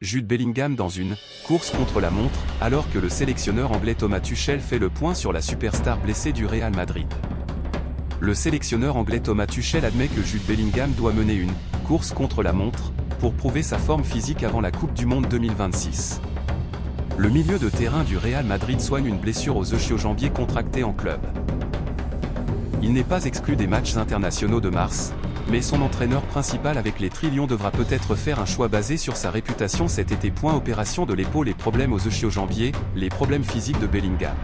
Jude Bellingham dans une « course contre la montre » alors que le sélectionneur anglais Thomas Tuchel fait le point sur la superstar blessée du Real Madrid. Le sélectionneur anglais Thomas Tuchel admet que Jude Bellingham doit mener une « course contre la montre » pour prouver sa forme physique avant la Coupe du Monde 2026. Le milieu de terrain du Real Madrid soigne une blessure aux ischio-jambiers contractée en club. Il n'est pas exclu des matchs internationaux de mars, mais son entraîneur principal avec les Trillions devra peut-être faire un choix basé sur sa réputation cet été. Opération de l'épaule et problèmes aux ischio-jambiers, les problèmes physiques de Bellingham.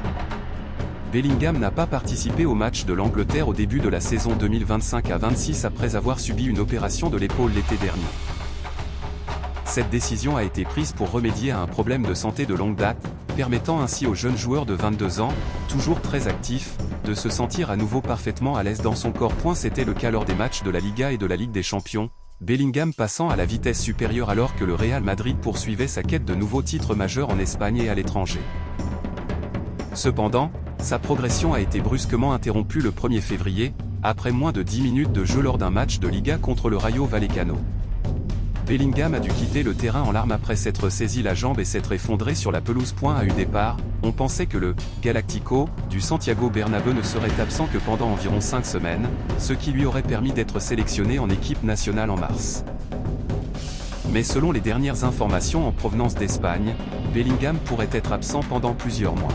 Bellingham n'a pas participé au match de l'Angleterre au début de la saison 2025-26 après avoir subi une opération de l'épaule l'été dernier. Cette décision a été prise pour remédier à un problème de santé de longue date, permettant ainsi au jeune joueur de 22 ans, toujours très actif, de se sentir à nouveau parfaitement à l'aise dans son corps. C'était le cas lors des matchs de la Liga et de la Ligue des Champions, Bellingham passant à la vitesse supérieure alors que le Real Madrid poursuivait sa quête de nouveaux titres majeurs en Espagne et à l'étranger. Cependant, sa progression a été brusquement interrompue le 1er février, après moins de 10 minutes de jeu lors d'un match de Liga contre le Rayo Vallecano. Bellingham a dû quitter le terrain en larmes après s'être saisi la jambe et s'être effondré sur la pelouse. À eu départ, on pensait que le « Galactico » du Santiago Bernabéu ne serait absent que pendant environ 5 semaines, ce qui lui aurait permis d'être sélectionné en équipe nationale en mars. Mais selon les dernières informations en provenance d'Espagne, Bellingham pourrait être absent pendant plusieurs mois.